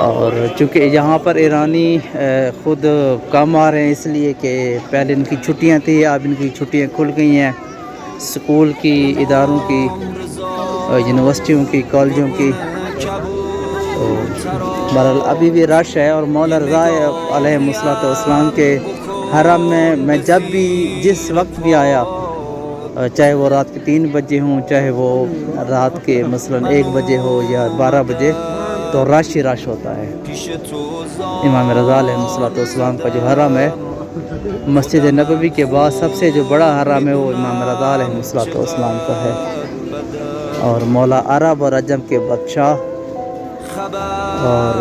اور چونکہ یہاں پر ایرانی خود کم آ رہے ہیں، اس لیے کہ پہلے ان کی چھٹیاں تھیں، اب ان کی چھٹیاں کھل گئی ہیں، اسکول کی، اداروں کی، یونیورسٹیوں کی، کالجوں کی. تو بہرحال ابھی بھی رش ہے. اور مولا رضا علیہ الصلوۃ والسلام کے حرم میں جب بھی جس وقت بھی آیا، چاہے وہ رات کے 3 بجے ہوں، چاہے وہ رات کے مثلاً 1 بجے ہو یا 12 بجے، تو رش ہی رش ہوتا ہے. امام رضا علیہ الصلوۃ والسلام کا جو حرم ہے، مسجد نبوی کے بعد سب سے جو بڑا حرم ہے وہ امام رضا علیہ الصلوۃ والسلام کا ہے. اور مولا عرب اور عجم کے بادشاہ اور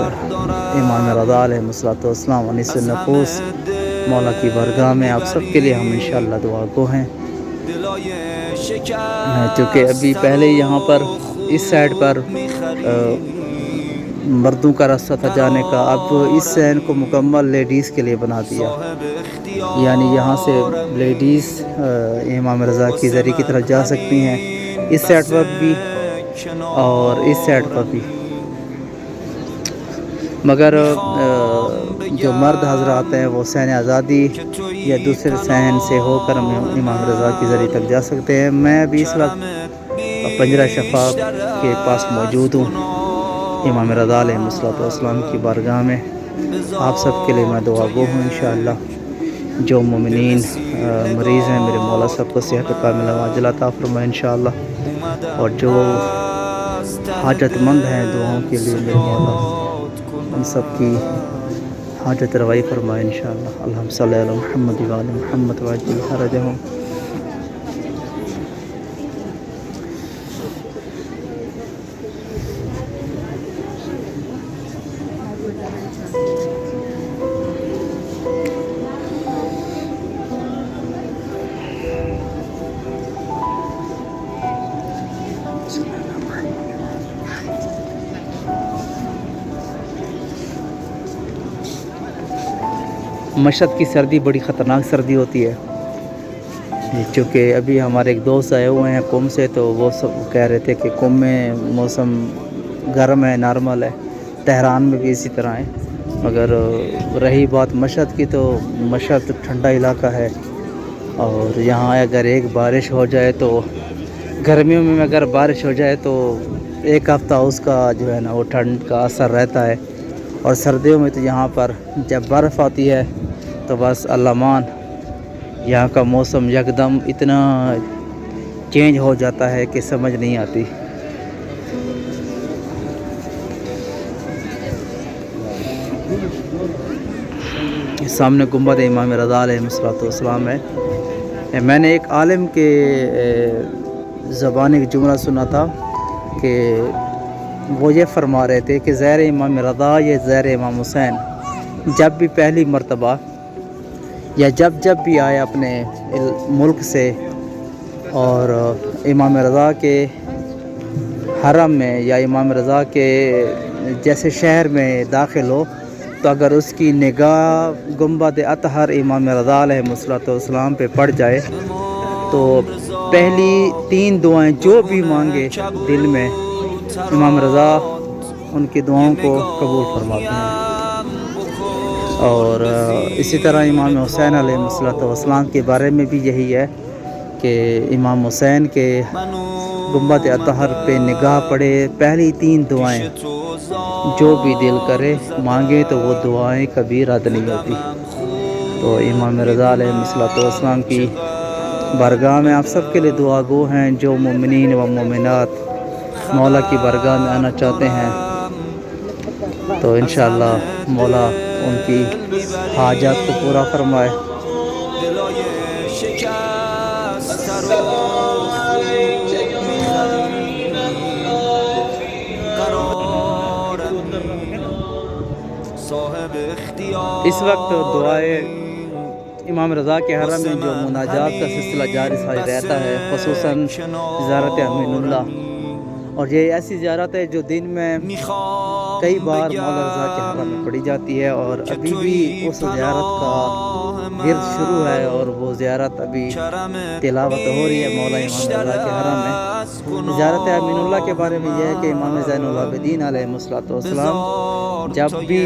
امام رضا علیہ الصلوۃ والسلام انیس النفوس مولا کی بارگاہ میں آپ سب کے لیے ہم انشاءاللہ دعا گو ہیں. چونکہ ابھی پہلے یہاں پر اس سائڈ پر مردوں کا راستہ تھا جانے کا، اب اس سین کو مکمل لیڈیز کے لیے بنا دیا. یعنی یہاں سے لیڈیز امام رضا کی زری کی طرف جا سکتی ہیں، اس سائڈ پر بھی اور اس سائڈ پر بھی. مگر جو مرد حضرات ہیں وہ سین آزادی یا دوسرے سین سے ہو کر امام رضا کی زری تک جا سکتے ہیں. میں ابھی اس وقت پنجرہ شفاف کے پاس موجود ہوں، امام رضا علیہ الصلوۃ والسلام کی بارگاہ میں. آپ سب کے لیے میں دعا گو ہوں انشاءاللہ. جو مومنین مریض ہیں میرے مولا سب کو صحت کاملہ عاجلہ عطا فرمائے انشاءاللہ، اور جو حاجت مند ہیں دعاؤں کے لیے میرے مولا ان سب کی حاجت روائی فرمائے انشاءاللہ. اللہم صلی علی محمد و آل محمد وعجل فرجہم. مشہد کی سردی بڑی خطرناک سردی ہوتی ہے. چونکہ ابھی ہمارے ایک دوست آئے ہوئے ہیں قم سے، تو وہ سب کہہ رہے تھے کہ قم میں موسم گرم ہے، نارمل ہے، تہران میں بھی اسی طرح ہے. مگر رہی بات مشہد کی، تو مشہد ٹھنڈا علاقہ ہے، اور یہاں اگر ایک بارش ہو جائے تو گرمیوں میں اگر بارش ہو جائے تو 1 ہفتہ اس کا جو ہے نا وہ ٹھنڈ کا اثر رہتا ہے. اور سردیوں میں تو یہاں پر جب برف آتی ہے تو بس اللہ مان، یہاں کا موسم یکدم اتنا چینج ہو جاتا ہے کہ سمجھ نہیں آتی. سامنے گنبد امام رضا علیہ الصلوۃ والسلام ہے. میں نے ایک عالم کے زبان ایک جملہ سنا تھا کہ وہ یہ فرما رہے تھے کہ زیر امام رضا یا زیر امام حسین جب بھی پہلی مرتبہ یا جب بھی آئے اپنے ملک سے اور امام رضا کے حرم میں یا امام رضا کے جیسے شہر میں داخل ہو، تو اگر اس کی نگاہ گنبد اطہر امام رضا علیہ الصلوۃ والسلام پہ پڑ جائے تو پہلی 3 دعائیں جو بھی مانگے دل میں، امام رضا ان کی دعاؤں کو قبول فرماتے ہیں. اور اسی طرح امام حسین علیہ الصلوۃ والسلام کے بارے میں بھی یہی ہے کہ امام حسین کے گنبد اطہر پہ نگاہ پڑے، پہلی 3 دعائیں جو بھی دل کرے مانگے تو وہ دعائیں کبھی رد نہیں ہوتی. تو امام رضا علیہ الصلوۃ والسلام کی بارگاہ میں آپ سب کے لیے دعا گو ہیں. جو مومنین و مومنات مولا کی بارگاہ میں آنا چاہتے ہیں تو انشاءاللہ مولا ان کی حاجات کو پورا فرمائے. اس وقت دعائے امام رضا کے حرم میں جو مناجات کا سلسلہ جاری رہتا ہے، خصوصاً زیارت امین اللہ، اور یہ ایسی زیارت ہے جو دن میں کئی بار مولا رضا کے حرم میں پڑھی جاتی ہے. اور ابھی بھی اس زیارت کا ورد شروع ہے، اور وہ زیارت ابھی تلاوت ہو رہی ہے مولا امام رضا کے حرم میں. زیارت امین اللہ کے بارے میں یہ ہے کہ امام زین العابدین علیہ الصلوۃ والسلام جب بھی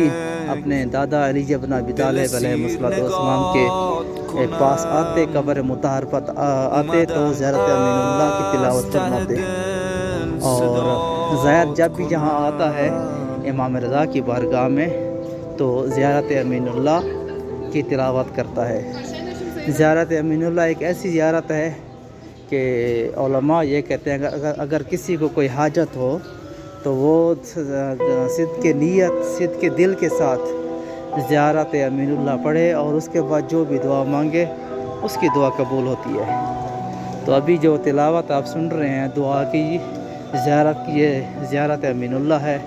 اپنے دادا علی بن ابی طالب علیہ السلام کے پاس آتے، قبر مطہر پر آتے تو زیارت امین اللہ کی تلاوت فرماتے، اور زائر جب بھی یہاں آتا ہے امام رضا کی بارگاہ میں تو زیارت امین اللہ کی تلاوت کرتا ہے۔ زیارت امین اللہ ایک ایسی زیارت ہے کہ علماء یہ کہتے ہیں اگر کسی کو کوئی حاجت ہو تو وہ صدق نیت، صدق دل کے ساتھ زیارت امین اللہ پڑھے اور اس کے بعد جو بھی دعا مانگے اس کی دعا قبول ہوتی ہے۔ تو ابھی جو تلاوت آپ سن رہے ہیں دعا کی یہ زیارت امین اللہ ہے۔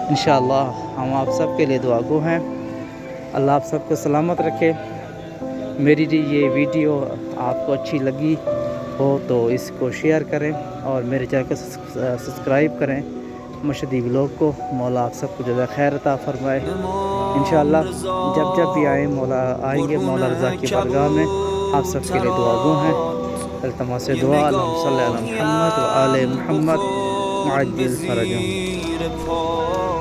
انشاءاللہ ہم آپ سب کے لیے دعا گو ہیں۔ اللہ آپ سب کو سلامت رکھے۔ میری یہ ویڈیو آپ کو اچھی لگی ہو تو اس کو شیئر کریں اور میرے چینل کو سبسکرائب کریں۔ مشہدی بلاگ کو مولا آپ سب کو جزائے خیر عطا فرمائے۔ انشاءاللہ جب بھی آئیں گے مولا رضا کی بارگاہ میں آپ سب کے لیے دعا گو ہیں۔ التماس دعا اللہم صلی علی محمد و آل محمد معجل فرجہم۔